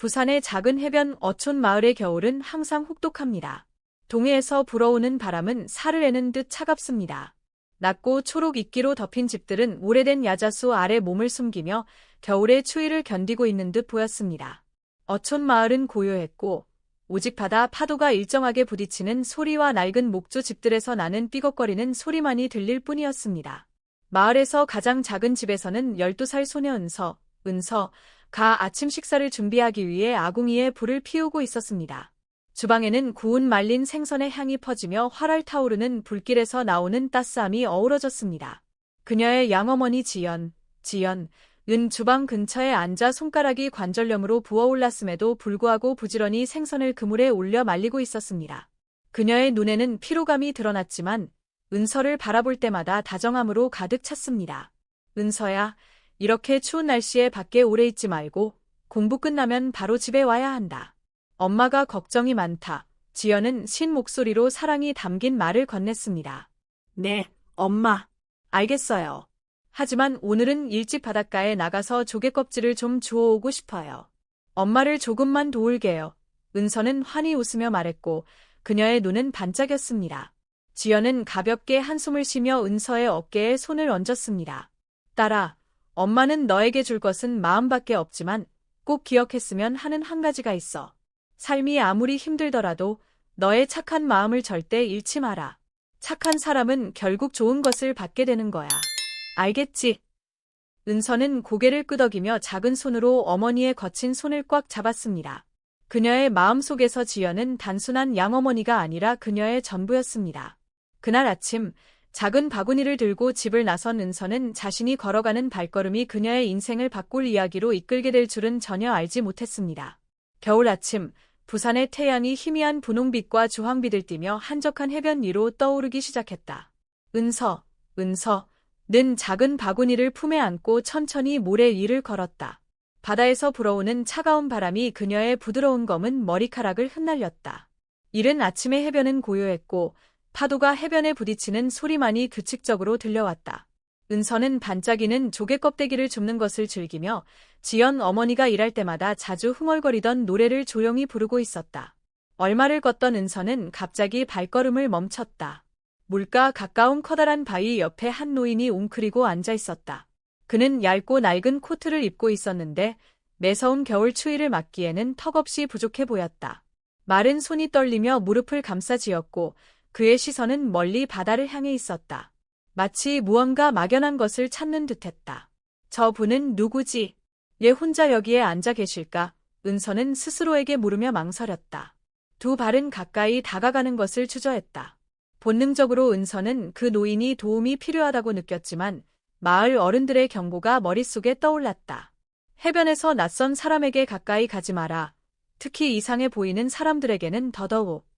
부산의 작은 해변 어촌 마을의 겨울은 항상 혹독합니다. 동해에서 불어오는 바람은 살을 애는 듯 차갑습니다. 낮고 초록 이끼로 덮인 집들은 오래된 야자수 아래 몸을 숨기며 겨울의 추위를 견디고 있는 듯 보였습니다. 어촌 마을은 고요했고 오직 바다 파도가 일정하게 부딪히는 소리와 낡은 목조 집들에서 나는 삐걱거리는 소리만이 들릴 뿐이었습니다. 마을에서 가장 작은 집에서는 12살 소녀 은서가 아침 식사를 준비하기 위해 아궁이에 불을 피우고 있었습니다. 주방에는 구운 말린 생선의 향이 퍼지며 활활 타오르는 불길에서 나오는 따스함이 어우러졌습니다. 그녀의 양어머니 지연은 주방 근처에 앉아 손가락이 관절염으로 부어올랐음에도 불구하고 부지런히 생선을 그물에 올려 말리고 있었습니다. 그녀의 눈에는 피로감이 드러났지만 은서를 바라볼 때마다 다정함으로 가득 찼습니다. 은서야, 이렇게 추운 날씨에 밖에 오래 있지 말고 공부 끝나면 바로 집에 와야 한다. 엄마가 걱정이 많다. 지연은 신 목소리로 사랑이 담긴 말을 건넸습니다. 네, 엄마. 알겠어요. 하지만 오늘은 일찍 바닷가에 나가서 조개 껍질을 좀 주워오고 싶어요. 엄마를 조금만 도울게요. 은서는 환히 웃으며 말했고 그녀의 눈은 반짝였습니다. 지연은 가볍게 한숨을 쉬며 은서의 어깨에 손을 얹었습니다. 딸아, 엄마는 너에게 줄 것은 마음밖에 없지만 꼭 기억했으면 하는 한 가지가 있어. 삶이 아무리 힘들더라도 너의 착한 마음을 절대 잃지 마라. 착한 사람은 결국 좋은 것을 받게 되는 거야. 알겠지? 은서는 고개를 끄덕이며 작은 손으로 어머니의 거친 손을 꽉 잡았습니다. 그녀의 마음속에서 지연은 단순한 양어머니가 아니라 그녀의 전부였습니다. 그날 아침 작은 바구니를 들고 집을 나선 은서는 자신이 걸어가는 발걸음이 그녀의 인생을 바꿀 이야기로 이끌게 될 줄은 전혀 알지 못했습니다. 겨울 아침, 부산의 태양이 희미한 분홍빛과 주황빛을 띠며 한적한 해변 위로 떠오르기 시작했다. 은서는 작은 바구니를 품에 안고 천천히 모래 위를 걸었다. 바다에서 불어오는 차가운 바람이 그녀의 부드러운 검은 머리카락을 흩날렸다. 이른 아침의 해변은 고요했고 파도가 해변에 부딪히는 소리만이 규칙적으로 들려왔다. 은서는 반짝이는 조개 껍데기를 줍는 것을 즐기며 지연 어머니가 일할 때마다 자주 흥얼거리던 노래를 조용히 부르고 있었다. 얼마를 걷던 은서는 갑자기 발걸음을 멈췄다. 물가 가까운 커다란 바위 옆에 한 노인이 웅크리고 앉아 있었다. 그는 얇고 낡은 코트를 입고 있었는데 매서운 겨울 추위를 막기에는 턱없이 부족해 보였다. 마른 손이 떨리며 무릎을 감싸쥐었고 그의 시선은 멀리 바다를 향해 있었다. 마치 무언가 막연한 것을 찾는 듯했다. 저 분은 누구지? 얘 혼자 여기에 앉아 계실까? 은서는 스스로에게 물으며 망설였다. 두 발은 가까이 다가가는 것을 주저했다. 본능적으로 은서는 그 노인이 도움이 필요하다고 느꼈지만 마을 어른들의 경고가 머릿속에 떠올랐다. 해변에서 낯선 사람에게 가까이 가지 마라. 특히 이상해 보이는 사람들에게는 더더욱.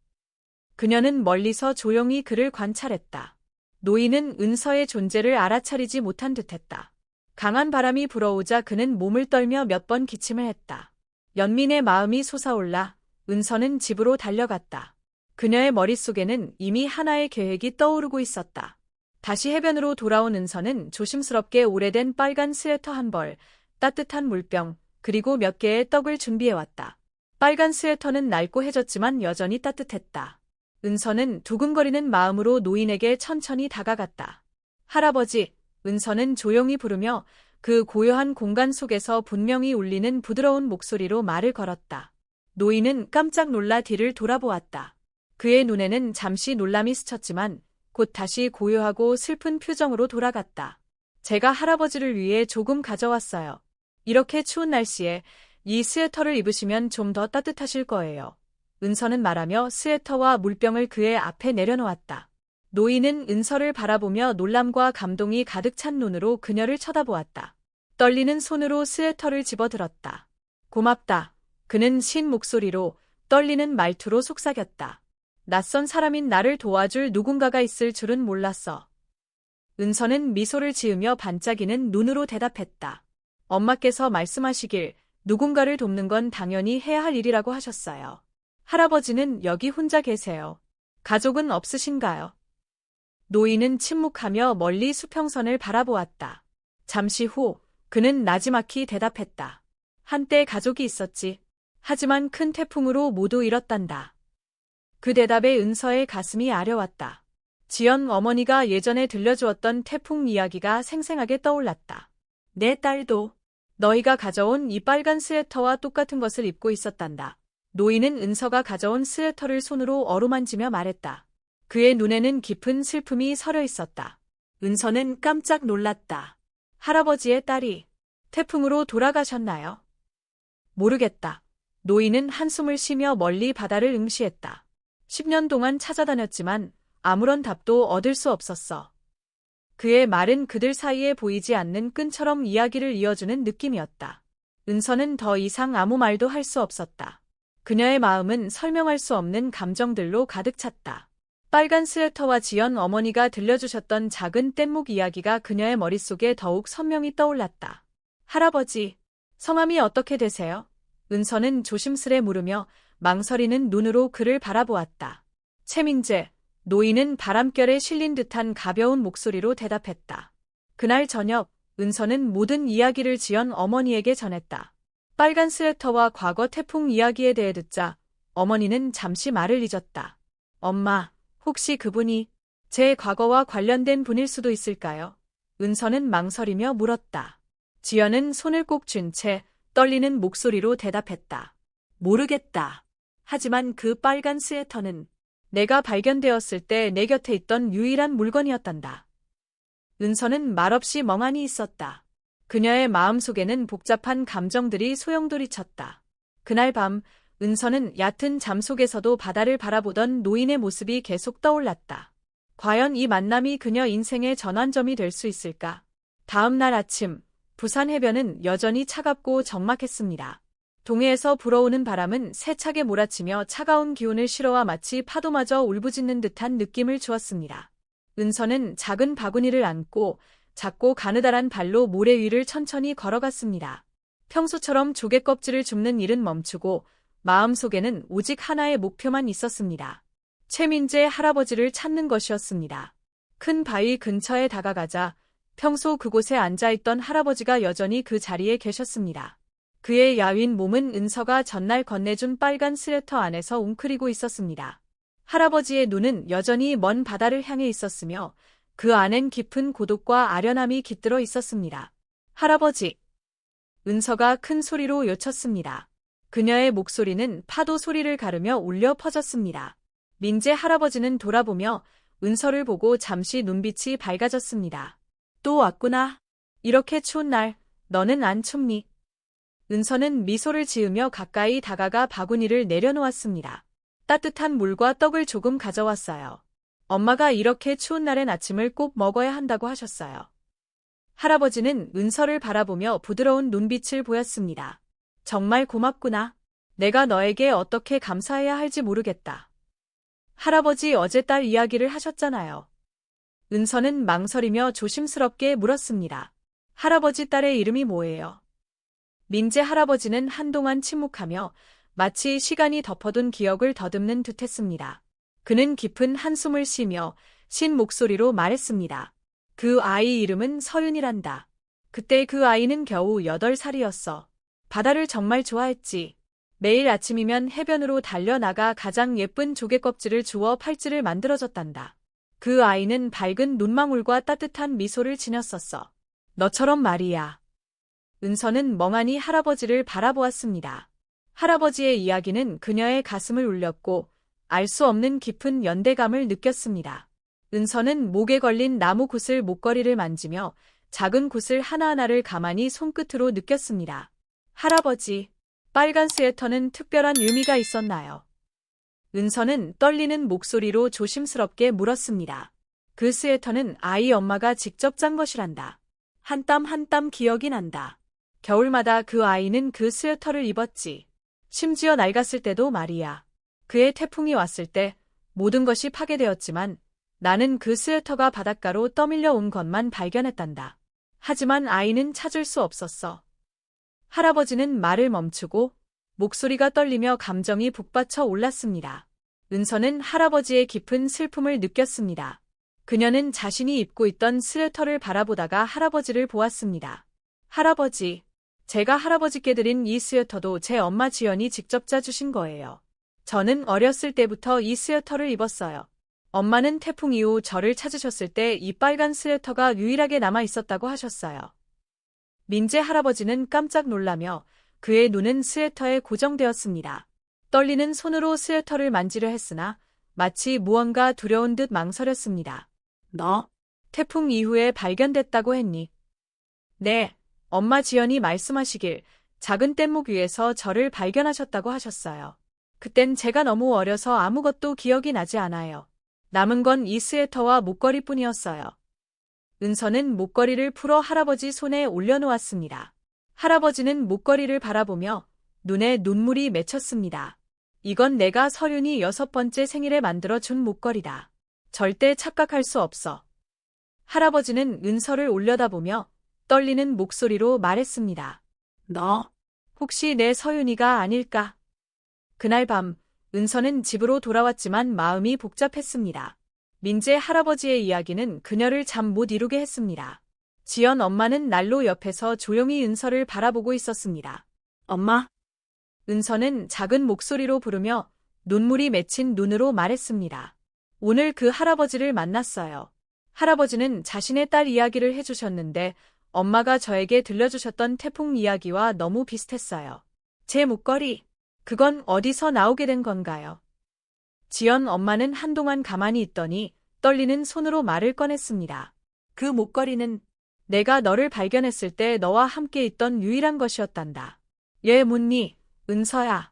그녀는 멀리서 조용히 그를 관찰했다. 노인은 은서의 존재를 알아차리지 못한 듯했다. 강한 바람이 불어오자 그는 몸을 떨며 몇 번 기침을 했다. 연민의 마음이 솟아올라 은서는 집으로 달려갔다. 그녀의 머릿속에는 이미 하나의 계획이 떠오르고 있었다. 다시 해변으로 돌아온 은서는 조심스럽게 오래된 빨간 스웨터 한 벌, 따뜻한 물병, 그리고 몇 개의 떡을 준비해왔다. 빨간 스웨터는 낡고 해졌지만 여전히 따뜻했다. 은서는 두근거리는 마음으로 노인에게 천천히 다가갔다. 할아버지, 은서는 조용히 부르며 그 고요한 공간 속에서 분명히 울리는 부드러운 목소리로 말을 걸었다. 노인은 깜짝 놀라 뒤를 돌아보았다. 그의 눈에는 잠시 놀람이 스쳤지만 곧 다시 고요하고 슬픈 표정으로 돌아갔다. 제가 할아버지를 위해 조금 가져왔어요. 이렇게 추운 날씨에 이 스웨터를 입으시면 좀 더 따뜻하실 거예요. 은서는 말하며 스웨터와 물병을 그의 앞에 내려놓았다. 노인은 은서를 바라보며 놀람과 감동이 가득 찬 눈으로 그녀를 쳐다보았다. 떨리는 손으로 스웨터를 집어들었다. 고맙다. 그는 쉰 목소리로 떨리는 말투로 속삭였다. 낯선 사람인 나를 도와줄 누군가가 있을 줄은 몰랐어. 은서는 미소를 지으며 반짝이는 눈으로 대답했다. 엄마께서 말씀하시길 누군가를 돕는 건 당연히 해야 할 일이라고 하셨어요. 할아버지는 여기 혼자 계세요. 가족은 없으신가요? 노인은 침묵하며 멀리 수평선을 바라보았다. 잠시 후 그는 나지막히 대답했다. 한때 가족이 있었지. 하지만 큰 태풍으로 모두 잃었단다. 그 대답에 은서의 가슴이 아려왔다. 지연 어머니가 예전에 들려주었던 태풍 이야기가 생생하게 떠올랐다. 내 딸도 너희가 가져온 이 빨간 스웨터와 똑같은 것을 입고 있었단다. 노인은 은서가 가져온 스웨터를 손으로 어루만지며 말했다. 그의 눈에는 깊은 슬픔이 서려 있었다. 은서는 깜짝 놀랐다. 할아버지의 딸이 태풍으로 돌아가셨나요? 모르겠다. 노인은 한숨을 쉬며 멀리 바다를 응시했다. 10년 동안 찾아다녔지만 아무런 답도 얻을 수 없었어. 그의 말은 그들 사이에 보이지 않는 끈처럼 이야기를 이어주는 느낌이었다. 은서는 더 이상 아무 말도 할 수 없었다. 그녀의 마음은 설명할 수 없는 감정들로 가득 찼다. 빨간 스웨터와 지연 어머니가 들려주셨던 작은 뗏목 이야기가 그녀의 머릿속에 더욱 선명히 떠올랐다. 할아버지, 성함이 어떻게 되세요? 은서는 조심스레 물으며 망설이는 눈으로 그를 바라보았다. 최민재, 노인은 바람결에 실린 듯한 가벼운 목소리로 대답했다. 그날 저녁, 은서는 모든 이야기를 지연 어머니에게 전했다. 빨간 스웨터와 과거 태풍 이야기에 대해 듣자 어머니는 잠시 말을 잊었다. 엄마, 혹시 그분이 제 과거와 관련된 분일 수도 있을까요? 은서는 망설이며 물었다. 지연은 손을 꼭 쥔 채 떨리는 목소리로 대답했다. 모르겠다. 하지만 그 빨간 스웨터는 내가 발견되었을 때 내 곁에 있던 유일한 물건이었단다. 은서는 말없이 멍하니 있었다. 그녀의 마음속에는 복잡한 감정들이 소용돌이쳤다. 그날 밤 은서는 얕은 잠 속에서도 바다를 바라보던 노인의 모습이 계속 떠올랐다. 과연 이 만남이 그녀 인생의 전환점이 될 수 있을까? 다음 날 아침, 부산 해변은 여전히 차갑고 적막했습니다. 동해에서 불어오는 바람은 세차게 몰아치며 차가운 기운을 실어와 마치 파도마저 울부짖는 듯한 느낌을 주었습니다. 은서는 작은 바구니를 안고 작고 가느다란 발로 모래 위를 천천히 걸어갔습니다. 평소처럼 조개 껍질을 줍는 일은 멈추고 마음속에는 오직 하나의 목표만 있었습니다. 최민재 할아버지를 찾는 것이었습니다. 큰 바위 근처에 다가가자 평소 그곳에 앉아있던 할아버지가 여전히 그 자리에 계셨습니다. 그의 야윈 몸은 은서가 전날 건네준 빨간 스웨터 안에서 웅크리고 있었습니다. 할아버지의 눈은 여전히 먼 바다를 향해 있었으며 그 안엔 깊은 고독과 아련함이 깃들어 있었습니다. 할아버지! 은서가 큰 소리로 요쳤습니다. 그녀의 목소리는 파도 소리를 가르며 울려 퍼졌습니다. 민재 할아버지는 돌아보며 은서를 보고 잠시 눈빛이 밝아졌습니다. 또 왔구나. 이렇게 추운 날, 너는 안 춥니? 은서는 미소를 지으며 가까이 다가가 바구니를 내려놓았습니다. 따뜻한 물과 떡을 조금 가져왔어요. 엄마가 이렇게 추운 날엔 아침을 꼭 먹어야 한다고 하셨어요. 할아버지는 은서를 바라보며 부드러운 눈빛을 보였습니다. 정말 고맙구나. 내가 너에게 어떻게 감사해야 할지 모르겠다. 할아버지 어제 딸 이야기를 하셨잖아요. 은서는 망설이며 조심스럽게 물었습니다. 할아버지 딸의 이름이 뭐예요? 민재 할아버지는 한동안 침묵하며 마치 시간이 덮어둔 기억을 더듬는 듯했습니다. 그는 깊은 한숨을 쉬며 신 목소리로 말했습니다. 그 아이 이름은 서윤이란다. 그때 그 아이는 겨우 8살이었어. 바다를 정말 좋아했지. 매일 아침이면 해변으로 달려나가 가장 예쁜 조개 껍질을 주워 팔찌를 만들어줬단다. 그 아이는 밝은 눈망울과 따뜻한 미소를 지녔었어. 너처럼 말이야. 은서는 멍하니 할아버지를 바라보았습니다. 할아버지의 이야기는 그녀의 가슴을 울렸고 알 수 없는 깊은 연대감을 느꼈습니다. 은서는 목에 걸린 나무 구슬 목걸이를 만지며 작은 구슬 하나하나를 가만히 손끝으로 느꼈습니다. 할아버지, 빨간 스웨터는 특별한 의미가 있었나요? 은서는 떨리는 목소리로 조심스럽게 물었습니다. 그 스웨터는 아이 엄마가 직접 짠 것이란다. 한 땀 한 땀 기억이 난다. 겨울마다 그 아이는 그 스웨터를 입었지. 심지어 낡았을 때도 말이야. 그의 태풍이 왔을 때 모든 것이 파괴되었지만 나는 그 스웨터가 바닷가로 떠밀려 온 것만 발견했단다. 하지만 아이는 찾을 수 없었어. 할아버지는 말을 멈추고 목소리가 떨리며 감정이 북받쳐 올랐습니다. 은서는 할아버지의 깊은 슬픔을 느꼈습니다. 그녀는 자신이 입고 있던 스웨터를 바라보다가 할아버지를 보았습니다. 할아버지, 제가 할아버지께 드린 이 스웨터도 제 엄마 지연이 직접 짜주신 거예요. 저는 어렸을 때부터 이 스웨터를 입었어요. 엄마는 태풍 이후 저를 찾으셨을 때 이 빨간 스웨터가 유일하게 남아 있었다고 하셨어요. 민재 할아버지는 깜짝 놀라며 그의 눈은 스웨터에 고정되었습니다. 떨리는 손으로 스웨터를 만지려 했으나 마치 무언가 두려운 듯 망설였습니다. 너 태풍 이후에 발견됐다고 했니? 네, 엄마 지연이 말씀하시길 작은 뗏목 위에서 저를 발견하셨다고 하셨어요. 그땐 제가 너무 어려서 아무것도 기억이 나지 않아요. 남은 건 이 스웨터와 목걸이뿐이었어요. 은서는 목걸이를 풀어 할아버지 손에 올려놓았습니다. 할아버지는 목걸이를 바라보며 눈에 눈물이 맺혔습니다. 이건 내가 서륜이 6번째 생일에 만들어준 목걸이다. 절대 착각할 수 없어. 할아버지는 은서를 올려다보며 떨리는 목소리로 말했습니다. 너 혹시 내 서윤이가 아닐까? 그날 밤 은서는 집으로 돌아왔지만 마음이 복잡했습니다. 민재 할아버지의 이야기는 그녀를 잠 못 이루게 했습니다. 지연 엄마는 난로 옆에서 조용히 은서를 바라보고 있었습니다. 엄마? 은서는 작은 목소리로 부르며 눈물이 맺힌 눈으로 말했습니다. 오늘 그 할아버지를 만났어요. 할아버지는 자신의 딸 이야기를 해주셨는데 엄마가 저에게 들려주셨던 태풍 이야기와 너무 비슷했어요. 제 목걸이, 그건 어디서 나오게 된 건가요? 지연 엄마는 한동안 가만히 있더니 떨리는 손으로 말을 꺼냈습니다. 그 목걸이는 내가 너를 발견했을 때 너와 함께 있던 유일한 것이었단다. 얘 묻니, 은서야.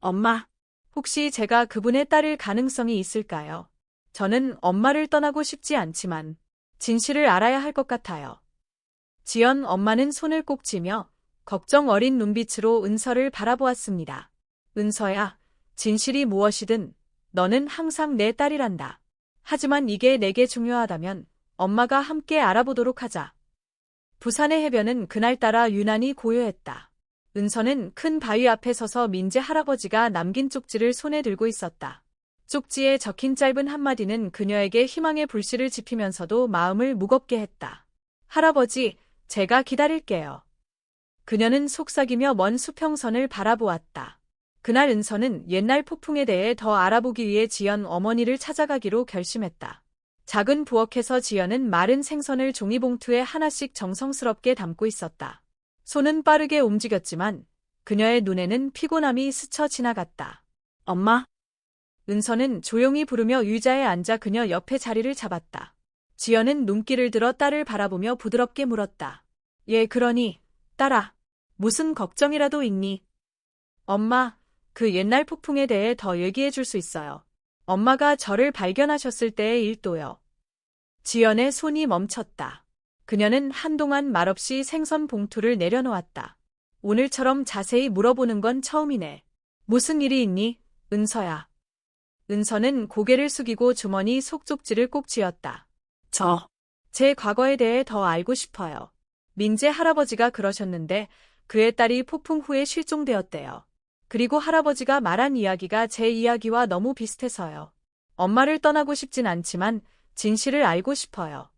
엄마, 혹시 제가 그분의 딸일 가능성이 있을까요? 저는 엄마를 떠나고 싶지 않지만 진실을 알아야 할 것 같아요. 지연 엄마는 손을 꼭 쥐며 걱정 어린 눈빛으로 은서를 바라보았습니다. 은서야, 진실이 무엇이든 너는 항상 내 딸이란다. 하지만 이게 내게 중요하다면 엄마가 함께 알아보도록 하자. 부산의 해변은 그날따라 유난히 고요했다. 은서는 큰 바위 앞에 서서 민재 할아버지가 남긴 쪽지를 손에 들고 있었다. 쪽지에 적힌 짧은 한마디는 그녀에게 희망의 불씨를 지피면서도 마음을 무겁게 했다. 할아버지, 제가 기다릴게요. 그녀는 속삭이며 먼 수평선을 바라보았다. 그날 은서는 옛날 폭풍에 대해 더 알아보기 위해 지연 어머니를 찾아가기로 결심했다. 작은 부엌에서 지연은 마른 생선을 종이봉투에 하나씩 정성스럽게 담고 있었다. 손은 빠르게 움직였지만 그녀의 눈에는 피곤함이 스쳐 지나갔다. 엄마? 은서는 조용히 부르며 의자에 앉아 그녀 옆에 자리를 잡았다. 지연은 눈길을 들어 딸을 바라보며 부드럽게 물었다. 예, 그러니, 딸아, 무슨 걱정이라도 있니? 엄마, 그 옛날 폭풍에 대해 더 얘기해 줄 수 있어요. 엄마가 저를 발견하셨을 때의 일도요. 지연의 손이 멈췄다. 그녀는 한동안 말없이 생선 봉투를 내려놓았다. 오늘처럼 자세히 물어보는 건 처음이네. 무슨 일이 있니, 은서야? 은서는 고개를 숙이고 주머니 속 쪽지를 꼭 쥐었다. 제 과거에 대해 더 알고 싶어요. 민재 할아버지가 그러셨는데 그의 딸이 폭풍 후에 실종되었대요. 그리고 할아버지가 말한 이야기가 제 이야기와 너무 비슷해서요. 엄마를 떠나고 싶진 않지만 진실을 알고 싶어요.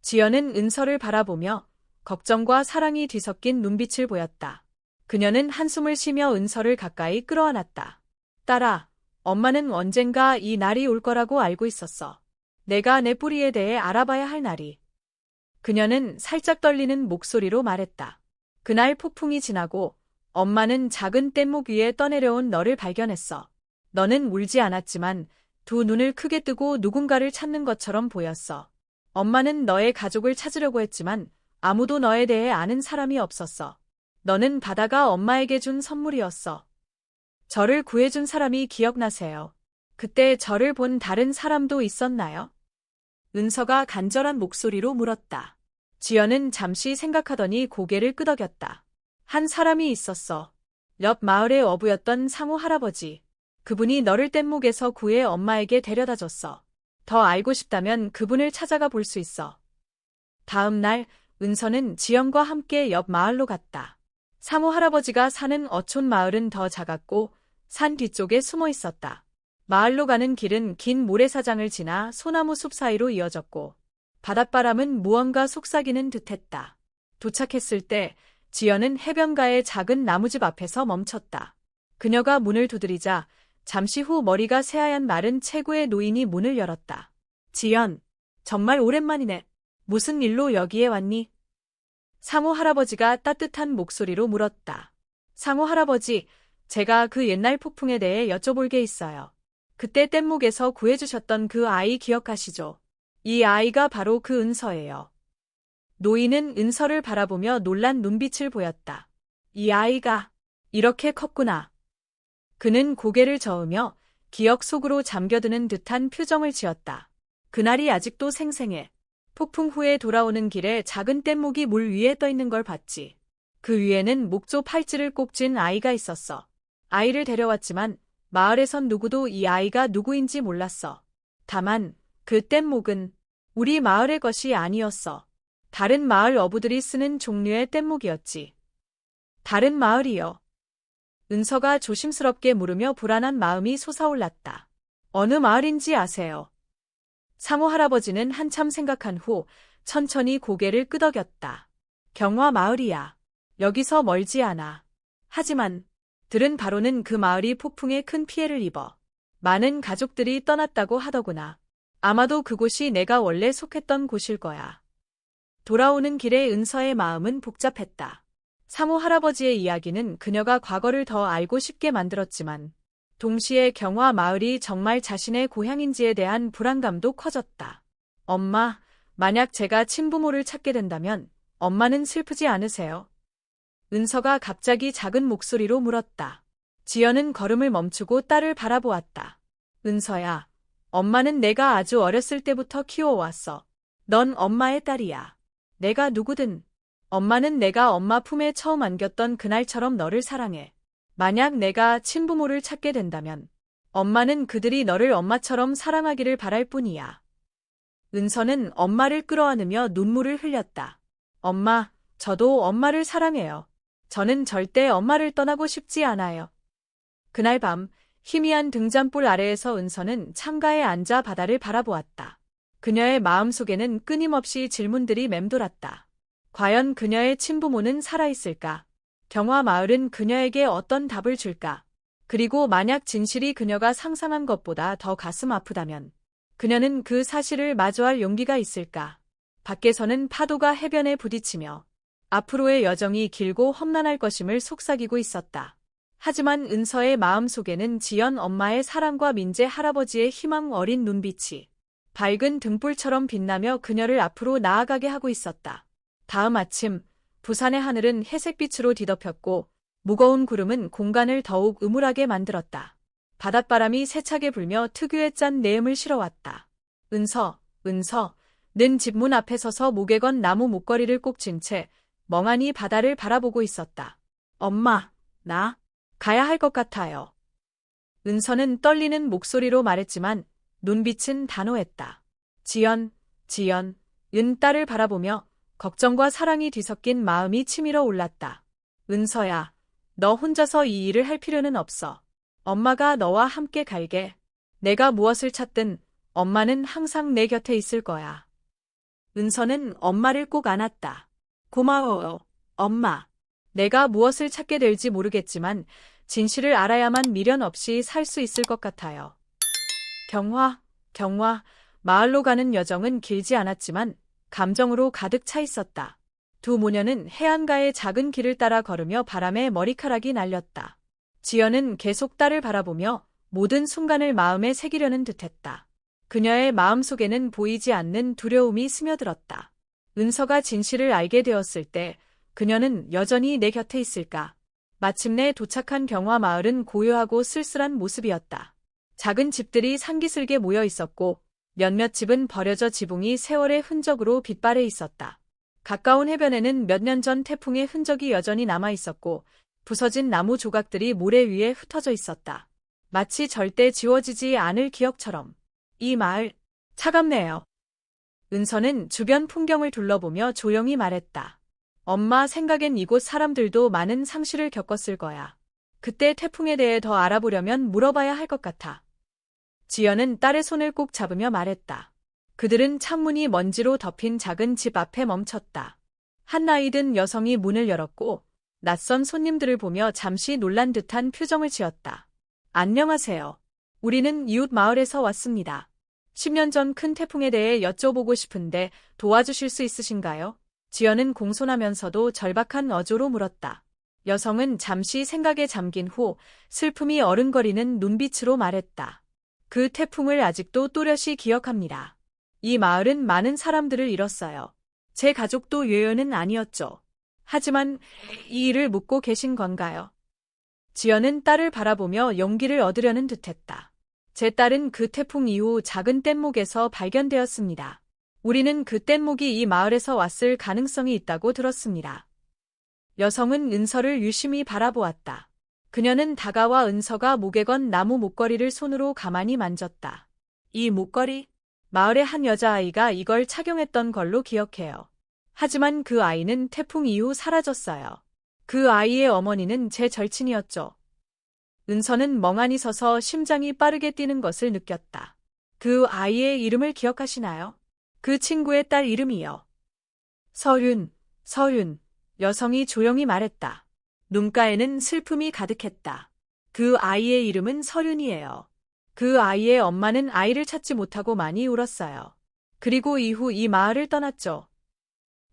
지연은 은서를 바라보며 걱정과 사랑이 뒤섞인 눈빛을 보였다. 그녀는 한숨을 쉬며 은서를 가까이 끌어안았다. 딸아, 엄마는 언젠가 이 날이 올 거라고 알고 있었어. 내가 내 뿌리에 대해 알아봐야 할 날이. 그녀는 살짝 떨리는 목소리로 말했다. 그날 폭풍이 지나고 엄마는 작은 뗏목 위에 떠내려온 너를 발견했어. 너는 울지 않았지만 두 눈을 크게 뜨고 누군가를 찾는 것처럼 보였어. 엄마는 너의 가족을 찾으려고 했지만 아무도 너에 대해 아는 사람이 없었어. 너는 바다가 엄마에게 준 선물이었어. 저를 구해준 사람이 기억나세요? 그때 저를 본 다른 사람도 있었나요? 은서가 간절한 목소리로 물었다. 지연은 잠시 생각하더니 고개를 끄덕였다. 한 사람이 있었어. 옆 마을의 어부였던 상호 할아버지. 그분이 너를 뗏목에서 구해 엄마에게 데려다줬어. 더 알고 싶다면 그분을 찾아가 볼 수 있어. 다음 날 은서는 지연과 함께 옆 마을로 갔다. 상호 할아버지가 사는 어촌 마을은 더 작았고 산 뒤쪽에 숨어 있었다. 마을로 가는 길은 긴 모래사장을 지나 소나무 숲 사이로 이어졌고 바닷바람은 무언가 속삭이는 듯했다. 도착했을 때 지연은 해변가의 작은 나무집 앞에서 멈췄다. 그녀가 문을 두드리자 잠시 후 머리가 새하얀 마른 체구의 노인이 문을 열었다. 지연, 정말 오랜만이네. 무슨 일로 여기에 왔니? 상호 할아버지가 따뜻한 목소리로 물었다. 상호 할아버지, 제가 그 옛날 폭풍에 대해 여쭤볼 게 있어요. 그때 뗏목에서 구해주셨던 그 아이 기억하시죠? 이 아이가 바로 그 은서예요. 노인은 은서를 바라보며 놀란 눈빛을 보였다. 이 아이가 이렇게 컸구나. 그는 고개를 저으며 기억 속으로 잠겨드는 듯한 표정을 지었다. 그날이 아직도 생생해. 폭풍 후에 돌아오는 길에 작은 뗏목이 물 위에 떠 있는 걸 봤지. 그 위에는 목조 팔찌를 꼭 쥔 아이가 있었어. 아이를 데려왔지만 마을에선 누구도 이 아이가 누구인지 몰랐어. 다만 그 뗏목은 우리 마을의 것이 아니었어. 다른 마을 어부들이 쓰는 종류의 뗏목이었지. 다른 마을이요. 은서가 조심스럽게 물으며 불안한 마음이 솟아올랐다. 어느 마을인지 아세요? 상호 할아버지는 한참 생각한 후 천천히 고개를 끄덕였다. 경화 마을이야. 여기서 멀지 않아. 하지만 들은 바로는 그 마을이 폭풍에 큰 피해를 입어 많은 가족들이 떠났다고 하더구나. 아마도 그곳이 내가 원래 속했던 곳일 거야. 돌아오는 길에 은서의 마음은 복잡했다. 상호 할아버지의 이야기는 그녀가 과거를 더 알고 싶게 만들었지만 동시에 경화 마을이 정말 자신의 고향인지에 대한 불안감도 커졌다. 엄마, 만약 제가 친부모를 찾게 된다면 엄마는 슬프지 않으세요? 은서가 갑자기 작은 목소리로 물었다. 지연은 걸음을 멈추고 딸을 바라보았다. 은서야, 엄마는 내가 아주 어렸을 때부터 키워왔어. 넌 엄마의 딸이야. 내가 누구든 엄마는 내가 엄마 품에 처음 안겼던 그날처럼 너를 사랑해. 만약 내가 친부모를 찾게 된다면 엄마는 그들이 너를 엄마처럼 사랑하기를 바랄 뿐이야. 은서는 엄마를 끌어안으며 눈물을 흘렸다. 엄마, 저도 엄마를 사랑해요. 저는 절대 엄마를 떠나고 싶지 않아요. 그날 밤 희미한 등잔불 아래에서 은서는 창가에 앉아 바다를 바라보았다. 그녀의 마음속에는 끊임없이 질문들이 맴돌았다. 과연 그녀의 친부모는 살아있을까? 경화 마을은 그녀에게 어떤 답을 줄까? 그리고 만약 진실이 그녀가 상상한 것보다 더 가슴 아프다면 그녀는 그 사실을 마주할 용기가 있을까? 밖에서는 파도가 해변에 부딪히며 앞으로의 여정이 길고 험난할 것임을 속삭이고 있었다. 하지만 은서의 마음속에는 지연 엄마의 사랑과 민재 할아버지의 희망 어린 눈빛이 밝은 등불처럼 빛나며 그녀를 앞으로 나아가게 하고 있었다. 다음 아침, 부산의 하늘은 회색빛으로 뒤덮였고 무거운 구름은 공간을 더욱 음울하게 만들었다. 바닷바람이 세차게 불며 특유의 짠 내음을 실어왔다. 은서는 집 문 앞에 서서 목에 건 나무 목걸이를 꼭 쥔 채 멍하니 바다를 바라보고 있었다. 엄마, 나 가야 할 것 같아요. 은서는 떨리는 목소리로 말했지만 눈빛은 단호했다. 지연, 은 딸을 바라보며 걱정과 사랑이 뒤섞인 마음이 치밀어 올랐다. 은서야, 너 혼자서 이 일을 할 필요는 없어. 엄마가 너와 함께 갈게. 내가 무엇을 찾든 엄마는 항상 내 곁에 있을 거야. 은서는 엄마를 꼭 안았다. 고마워요, 엄마. 내가 무엇을 찾게 될지 모르겠지만 진실을 알아야만 미련 없이 살 수 있을 것 같아요. 경화, 마을로 가는 여정은 길지 않았지만 감정으로 가득 차 있었다. 두 모녀는 해안가의 작은 길을 따라 걸으며 바람에 머리카락이 날렸다. 지연은 계속 딸을 바라보며 모든 순간을 마음에 새기려는 듯했다. 그녀의 마음속에는 보이지 않는 두려움이 스며들었다. 은서가 진실을 알게 되었을 때 그녀는 여전히 내 곁에 있을까? 마침내 도착한 경화 마을은 고요하고 쓸쓸한 모습이었다. 작은 집들이 상기슬게 모여 있었고 몇몇 집은 버려져 지붕이 세월의 흔적으로 빛발해 있었다. 가까운 해변에는 몇 년 전 태풍의 흔적이 여전히 남아 있었고 부서진 나무 조각들이 모래 위에 흩어져 있었다. 마치 절대 지워지지 않을 기억처럼. 이 마을, 차갑네요. 은서는 주변 풍경을 둘러보며 조용히 말했다. 엄마 생각엔 이곳 사람들도 많은 상실을 겪었을 거야. 그때 태풍에 대해 더 알아보려면 물어봐야 할 것 같아. 지연은 딸의 손을 꼭 잡으며 말했다. 그들은 창문이 먼지로 덮인 작은 집 앞에 멈췄다. 한 나이 든 여성이 문을 열었고 낯선 손님들을 보며 잠시 놀란 듯한 표정을 지었다. 안녕하세요. 우리는 이웃 마을에서 왔습니다. 10년 전 큰 태풍에 대해 여쭤보고 싶은데 도와주실 수 있으신가요? 지연은 공손하면서도 절박한 어조로 물었다. 여성은 잠시 생각에 잠긴 후 슬픔이 어른거리는 눈빛으로 말했다. 그 태풍을 아직도 또렷이 기억합니다. 이 마을은 많은 사람들을 잃었어요. 제 가족도 유효는 아니었죠. 하지만 이 일을 묻고 계신 건가요? 지연은 딸을 바라보며 용기를 얻으려는 듯했다. 제 딸은 그 태풍 이후 작은 뗏목에서 발견되었습니다. 우리는 그 뗏목이 이 마을에서 왔을 가능성이 있다고 들었습니다. 여성은 은서를 유심히 바라보았다. 그녀는 다가와 은서가 목에 건 나무 목걸이를 손으로 가만히 만졌다. 이 목걸이? 마을의 한 여자아이가 이걸 착용했던 걸로 기억해요. 하지만 그 아이는 태풍 이후 사라졌어요. 그 아이의 어머니는 제 절친이었죠. 은서는 멍하니 서서 심장이 빠르게 뛰는 것을 느꼈다. 그 아이의 이름을 기억하시나요? 그 친구의 딸 이름이요. 서윤. 여성이 조용히 말했다. 눈가에는 슬픔이 가득했다. 그 아이의 이름은 서윤이에요. 그 아이의 엄마는 아이를 찾지 못하고 많이 울었어요. 그리고 이후 이 마을을 떠났죠.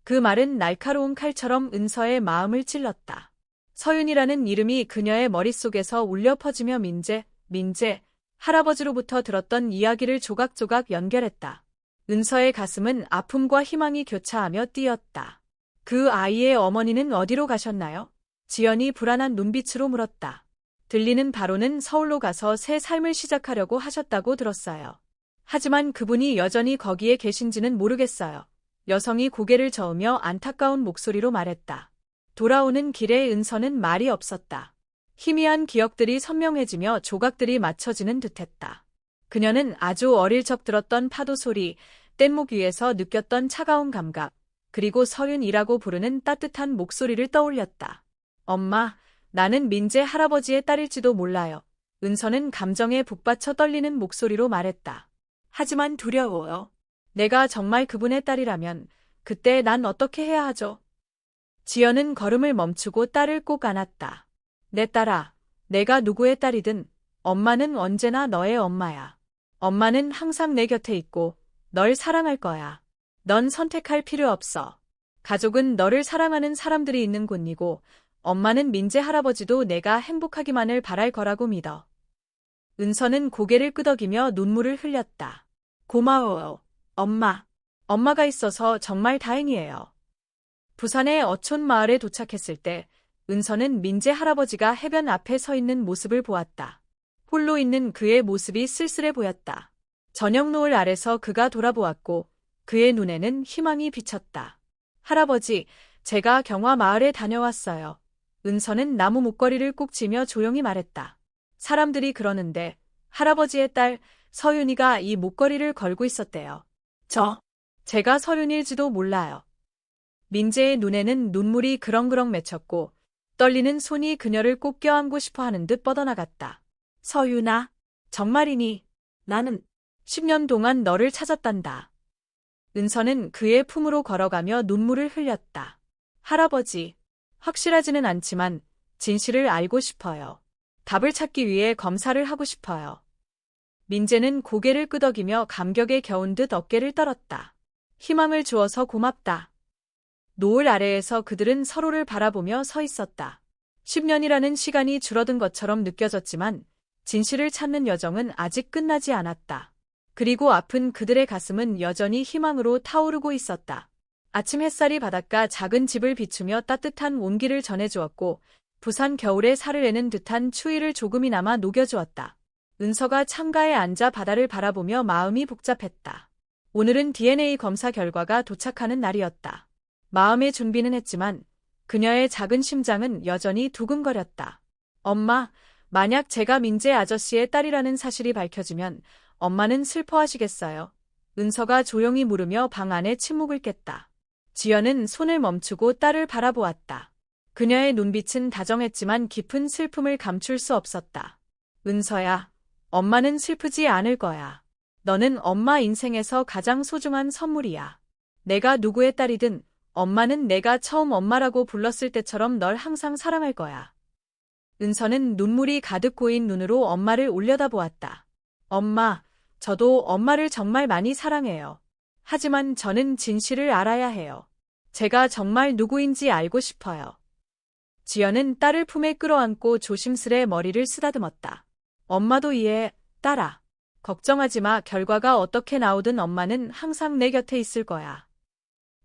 그 말은 날카로운 칼처럼 은서의 마음을 찔렀다. 서윤이라는 이름이 그녀의 머릿속에서 울려 퍼지며 민재, 할아버지로부터 들었던 이야기를 조각조각 연결했다. 은서의 가슴은 아픔과 희망이 교차하며 뛰었다. 그 아이의 어머니는 어디로 가셨나요? 지연이 불안한 눈빛으로 물었다. 들리는 바로는 서울로 가서 새 삶을 시작하려고 하셨다고 들었어요. 하지만 그분이 여전히 거기에 계신지는 모르겠어요. 여성이 고개를 저으며 안타까운 목소리로 말했다. 돌아오는 길에 은서는 말이 없었다. 희미한 기억들이 선명해지며 조각들이 맞춰지는 듯했다. 그녀는 아주 어릴 적 들었던 파도 소리, 뗏목 위에서 느꼈던 차가운 감각, 그리고 서윤이라고 부르는 따뜻한 목소리를 떠올렸다. 엄마, 나는 민재 할아버지의 딸일지도 몰라요. 은서는 감정에 북받쳐 떨리는 목소리로 말했다. 하지만 두려워요. 내가 정말 그분의 딸이라면 그때 난 어떻게 해야 하죠? 지연은 걸음을 멈추고 딸을 꼭 안았다. 내 딸아, 내가 누구의 딸이든 엄마는 언제나 너의 엄마야. 엄마는 항상 내 곁에 있고 널 사랑할 거야. 넌 선택할 필요 없어. 가족은 너를 사랑하는 사람들이 있는 곳이고 엄마는 민재 할아버지도 내가 행복하기만을 바랄 거라고 믿어. 은서는 고개를 끄덕이며 눈물을 흘렸다. 고마워요, 엄마. 엄마가 있어서 정말 다행이에요. 부산의 어촌 마을에 도착했을 때 은서는 민재 할아버지가 해변 앞에 서 있는 모습을 보았다. 홀로 있는 그의 모습이 쓸쓸해 보였다. 저녁 노을 아래서 그가 돌아보았고 그의 눈에는 희망이 비쳤다. 할아버지, 제가 경화 마을에 다녀왔어요. 은서는 나무 목걸이를 꼭 쥐며 조용히 말했다. 사람들이 그러는데 할아버지의 딸 서윤이가 이 목걸이를 걸고 있었대요. 제가 서윤일지도 몰라요. 민재의 눈에는 눈물이 그렁그렁 맺혔고 떨리는 손이 그녀를 꼭 껴안고 싶어 하는 듯 뻗어나갔다. 서윤아, 정말이니? 나는 10년 동안 너를 찾았단다. 은서는 그의 품으로 걸어가며 눈물을 흘렸다. 할아버지, 확실하지는 않지만 진실을 알고 싶어요. 답을 찾기 위해 검사를 하고 싶어요. 민재는 고개를 끄덕이며 감격에 겨운 듯 어깨를 떨었다. 희망을 주어서 고맙다. 노을 아래에서 그들은 서로를 바라보며 서 있었다. 10년이라는 시간이 줄어든 것처럼 느껴졌지만 진실을 찾는 여정은 아직 끝나지 않았다. 그리고 아픈 그들의 가슴은 여전히 희망으로 타오르고 있었다. 아침 햇살이 바닷가 작은 집을 비추며 따뜻한 온기를 전해주었고 부산 겨울에 살을 내는 듯한 추위를 조금이나마 녹여주었다. 은서가 창가에 앉아 바다를 바라보며 마음이 복잡했다. 오늘은 DNA 검사 결과가 도착하는 날이었다. 마음의 준비는 했지만 그녀의 작은 심장은 여전히 두근거렸다. 엄마, 만약 제가 민재 아저씨의 딸이라는 사실이 밝혀지면 엄마는 슬퍼하시겠어요? 은서가 조용히 물으며 방 안에 침묵을 깼다. 지연은 손을 멈추고 딸을 바라보았다. 그녀의 눈빛은 다정했지만 깊은 슬픔을 감출 수 없었다. 은서야, 엄마는 슬프지 않을 거야. 너는 엄마 인생에서 가장 소중한 선물이야. 내가 누구의 딸이든 엄마는 내가 처음 엄마라고 불렀을 때처럼 널 항상 사랑할 거야. 은서는 눈물이 가득 고인 눈으로 엄마를 올려다보았다. 엄마, 저도 엄마를 정말 많이 사랑해요. 하지만 저는 진실을 알아야 해요. 제가 정말 누구인지 알고 싶어요. 지연은 딸을 품에 끌어안고 조심스레 머리를 쓰다듬었다. 엄마도 이해해, 딸아. 걱정하지 마. 결과가 어떻게 나오든 엄마는 항상 내 곁에 있을 거야.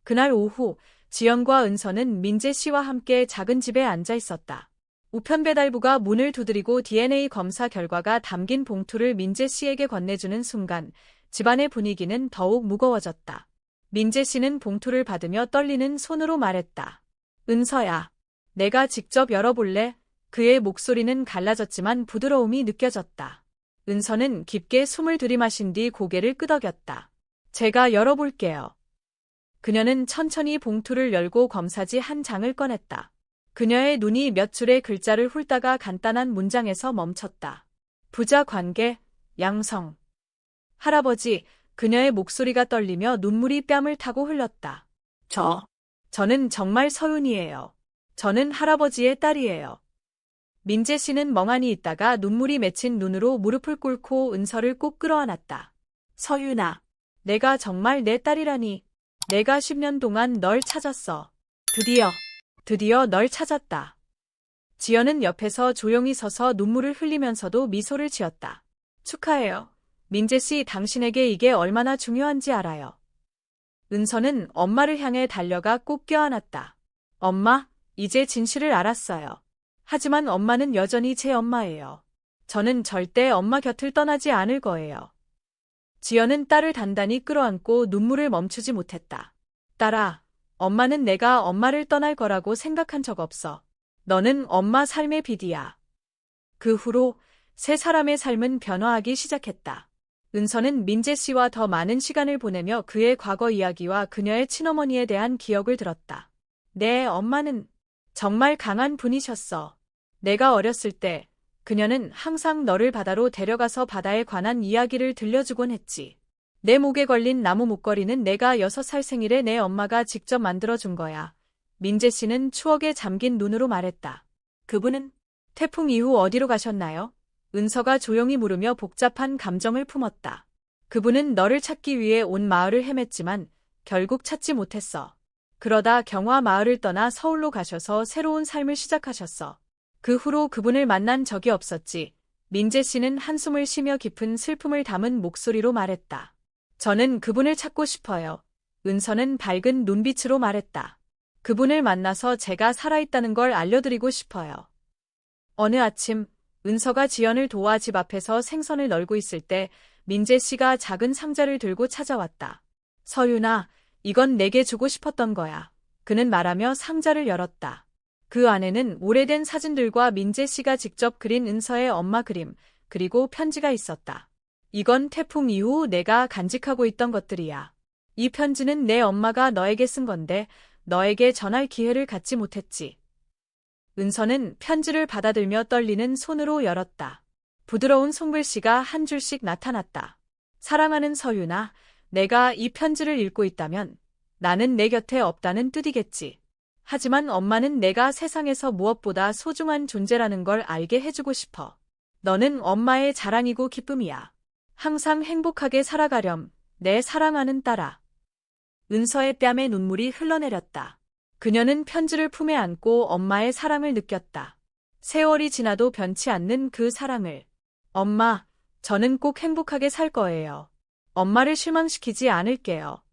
그날 오후, 지연과 은서는 민재 씨와 함께 작은 집에 앉아 있었다. 우편 배달부가 문을 두드리고 DNA 검사 결과가 담긴 봉투를 민재 씨에게 건네주는 순간 집안의 분위기는 더욱 무거워졌다. 민재 씨는 봉투를 받으며 떨리는 손으로 말했다. 은서야, 내가 직접 열어볼래? 그의 목소리는 갈라졌지만 부드러움이 느껴졌다. 은서는 깊게 숨을 들이마신 뒤 고개를 끄덕였다. 제가 열어볼게요. 그녀는 천천히 봉투를 열고 검사지 한 장을 꺼냈다. 그녀의 눈이 몇 줄의 글자를 훑다가 간단한 문장에서 멈췄다. 부자 관계, 양성. 할아버지, 그녀의 목소리가 떨리며 눈물이 뺨을 타고 흘렀다. 저는 정말 서윤이에요. 저는 할아버지의 딸이에요. 민재 씨는 멍하니 있다가 눈물이 맺힌 눈으로 무릎을 꿇고 은서를 꼭 끌어안았다. 서윤아, 내가 정말 내 딸이라니. 내가 10년 동안 널 찾았어. 드디어 널 찾았다. 지연은 옆에서 조용히 서서 눈물을 흘리면서도 미소를 지었다. 축하해요. 민재 씨, 당신에게 이게 얼마나 중요한지 알아요. 은서는 엄마를 향해 달려가 꼭 껴안았다. 엄마, 이제 진실을 알았어요. 하지만 엄마는 여전히 제 엄마예요. 저는 절대 엄마 곁을 떠나지 않을 거예요. 지연은 딸을 단단히 끌어안고 눈물을 멈추지 못했다. 딸아, 엄마는 내가 엄마를 떠날 거라고 생각한 적 없어. 너는 엄마 삶의 빛이야. 그 후로 세 사람의 삶은 변화하기 시작했다. 은서는 민재 씨와 더 많은 시간을 보내며 그의 과거 이야기와 그녀의 친어머니에 대한 기억을 들었다. 내 엄마는 정말 강한 분이셨어. 내가 어렸을 때 그녀는 항상 너를 바다로 데려가서 바다에 관한 이야기를 들려주곤 했지. 내 목에 걸린 나무 목걸이는 내가 6살 생일에 내 엄마가 직접 만들어준 거야. 민재 씨는 추억에 잠긴 눈으로 말했다. 그분은 태풍 이후 어디로 가셨나요? 은서가 조용히 물으며 복잡한 감정을 품었다. 그분은 너를 찾기 위해 온 마을을 헤맸지만 결국 찾지 못했어. 그러다 경화 마을을 떠나 서울로 가셔서 새로운 삶을 시작하셨어. 그 후로 그분을 만난 적이 없었지. 민재 씨는 한숨을 쉬며 깊은 슬픔을 담은 목소리로 말했다. 저는 그분을 찾고 싶어요. 은서는 밝은 눈빛으로 말했다. 그분을 만나서 제가 살아있다는 걸 알려드리고 싶어요. 어느 아침, 은서가 지연을 도와 집 앞에서 생선을 널고 있을 때 민재 씨가 작은 상자를 들고 찾아왔다. 서윤아, 이건 내게 주고 싶었던 거야. 그는 말하며 상자를 열었다. 그 안에는 오래된 사진들과 민재 씨가 직접 그린 은서의 엄마 그림, 그리고 편지가 있었다. 이건 태풍 이후 내가 간직하고 있던 것들이야. 이 편지는 내 엄마가 너에게 쓴 건데 너에게 전할 기회를 갖지 못했지. 은서는 편지를 받아들며 떨리는 손으로 열었다. 부드러운 손글씨가 한 줄씩 나타났다. 사랑하는 서윤아, 내가 이 편지를 읽고 있다면 나는 내 곁에 없다는 뜻이겠지. 하지만 엄마는 내가 세상에서 무엇보다 소중한 존재라는 걸 알게 해주고 싶어. 너는 엄마의 자랑이고 기쁨이야. 항상 행복하게 살아가렴, 내 사랑하는 딸아. 은서의 뺨에 눈물이 흘러내렸다. 그녀는 편지를 품에 안고 엄마의 사랑을 느꼈다. 세월이 지나도 변치 않는 그 사랑을. 엄마, 저는 꼭 행복하게 살 거예요. 엄마를 실망시키지 않을게요.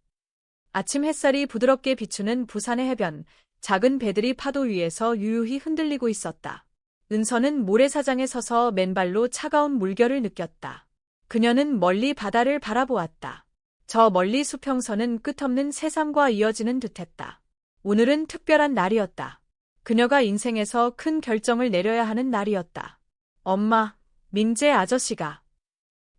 아침 햇살이 부드럽게 비추는 부산의 해변, 작은 배들이 파도 위에서 유유히 흔들리고 있었다. 은서는 모래사장에 서서 맨발로 차가운 물결을 느꼈다. 그녀는 멀리 바다를 바라보았다. 저 멀리 수평선은 끝없는 새삼과 이어지는 듯했다. 오늘은 특별한 날이었다. 그녀가 인생에서 큰 결정을 내려야 하는 날이었다. 엄마, 민재 아저씨가.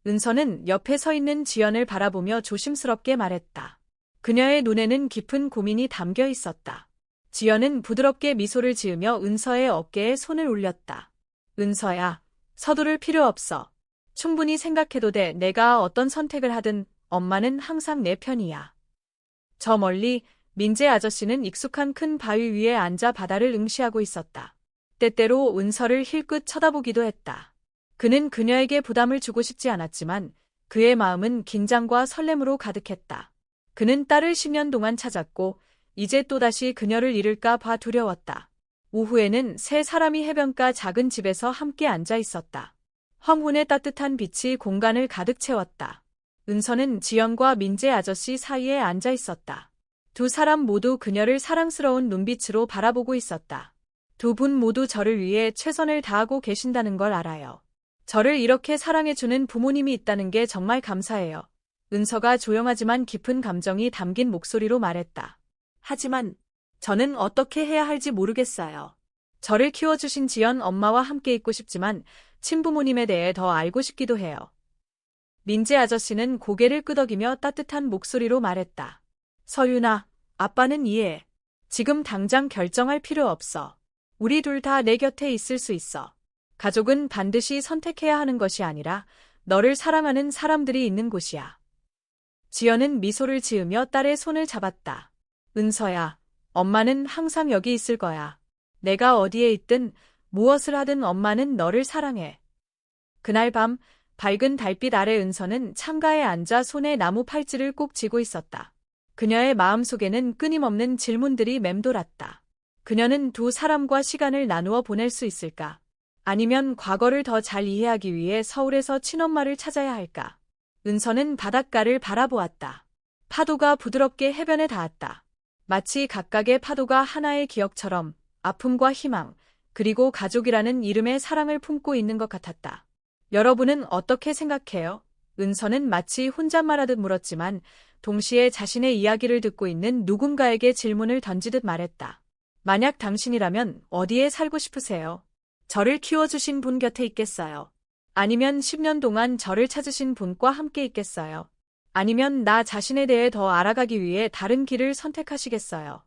은서는 옆에 서 있는 지연을 바라보며 조심스럽게 말했다. 그녀의 눈에는 깊은 고민이 담겨 있었다. 지연은 부드럽게 미소를 지으며 은서의 어깨에 손을 올렸다. 은서야, 서두를 필요 없어. 충분히 생각해도 돼. 내가 어떤 선택을 하든 엄마는 항상 내 편이야. 저 멀리 민재 아저씨는 익숙한 큰 바위 위에 앉아 바다를 응시하고 있었다. 때때로 은서를 힐끗 쳐다보기도 했다. 그는 그녀에게 부담을 주고 싶지 않았지만 그의 마음은 긴장과 설렘으로 가득했다. 그는 딸을 10년 동안 찾았고 이제 또다시 그녀를 잃을까 봐 두려웠다. 오후에는 세 사람이 해변가 작은 집에서 함께 앉아 있었다. 황혼의 따뜻한 빛이 공간을 가득 채웠다. 은서는 지연과 민재 아저씨 사이에 앉아 있었다. 두 사람 모두 그녀를 사랑스러운 눈빛으로 바라보고 있었다. 두 분 모두 저를 위해 최선을 다하고 계신다는 걸 알아요. 저를 이렇게 사랑해주는 부모님이 있다는 게 정말 감사해요. 은서가 조용하지만 깊은 감정이 담긴 목소리로 말했다. 하지만 저는 어떻게 해야 할지 모르겠어요. 저를 키워주신 지연 엄마와 함께 있고 싶지만 친부모님에 대해 더 알고 싶기도 해요. 민재 아저씨는 고개를 끄덕이며 따뜻한 목소리로 말했다. 서윤아, 아빠는 이해해. 지금 당장 결정할 필요 없어. 우리 둘 다 내 곁에 있을 수 있어. 가족은 반드시 선택해야 하는 것이 아니라 너를 사랑하는 사람들이 있는 곳이야. 지연은 미소를 지으며 딸의 손을 잡았다. 은서야, 엄마는 항상 여기 있을 거야. 내가 어디에 있든 무엇을 하든 엄마는 너를 사랑해. 그날 밤 밝은 달빛 아래 은서는 창가에 앉아 손에 나무 팔찌를 꼭 쥐고 있었다. 그녀의 마음속에는 끊임없는 질문들이 맴돌았다. 그녀는 두 사람과 시간을 나누어 보낼 수 있을까? 아니면 과거를 더 잘 이해하기 위해 서울에서 친엄마를 찾아야 할까? 은서는 바닷가를 바라보았다. 파도가 부드럽게 해변에 닿았다. 마치 각각의 파도가 하나의 기억처럼 아픔과 희망, 그리고 가족이라는 이름의 사랑을 품고 있는 것 같았다. 여러분은 어떻게 생각해요? 은서는 마치 혼잣말하듯 물었지만 동시에 자신의 이야기를 듣고 있는 누군가에게 질문을 던지듯 말했다. 만약 당신이라면 어디에 살고 싶으세요? 저를 키워주신 분 곁에 있겠어요? 아니면 10년 동안 저를 찾으신 분과 함께 있겠어요? 아니면 나 자신에 대해 더 알아가기 위해 다른 길을 선택하시겠어요?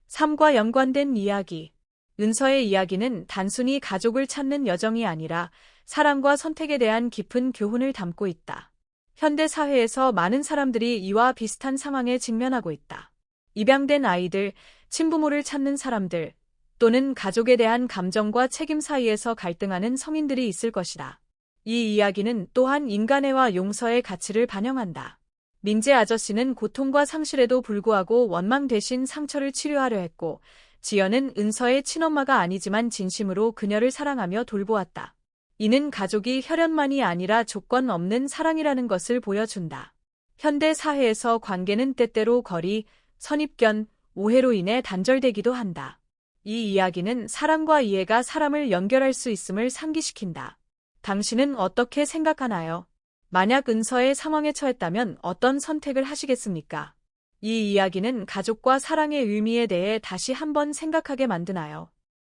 삶과 연관된 이야기. 은서의 이야기는 단순히 가족을 찾는 여정이 아니라 사랑과 선택에 대한 깊은 교훈을 담고 있다. 현대 사회에서 많은 사람들이 이와 비슷한 상황에 직면하고 있다. 입양된 아이들, 친부모를 찾는 사람들, 또는 가족에 대한 감정과 책임 사이에서 갈등하는 성인들이 있을 것이다. 이 이야기는 또한 인간애와 용서의 가치를 반영한다. 민재 아저씨는 고통과 상실에도 불구하고 원망 대신 상처를 치료하려 했고, 지연은 은서의 친엄마가 아니지만 진심으로 그녀를 사랑하며 돌보았다. 이는 가족이 혈연만이 아니라 조건 없는 사랑이라는 것을 보여준다. 현대 사회에서 관계는 때때로 거리, 선입견, 오해로 인해 단절되기도 한다. 이 이야기는 사랑과 이해가 사람을 연결할 수 있음을 상기시킨다. 당신은 어떻게 생각하나요? 만약 은서의 상황에 처했다면 어떤 선택을 하시겠습니까? 이 이야기는 가족과 사랑의 의미에 대해 다시 한번 생각하게 만드나요?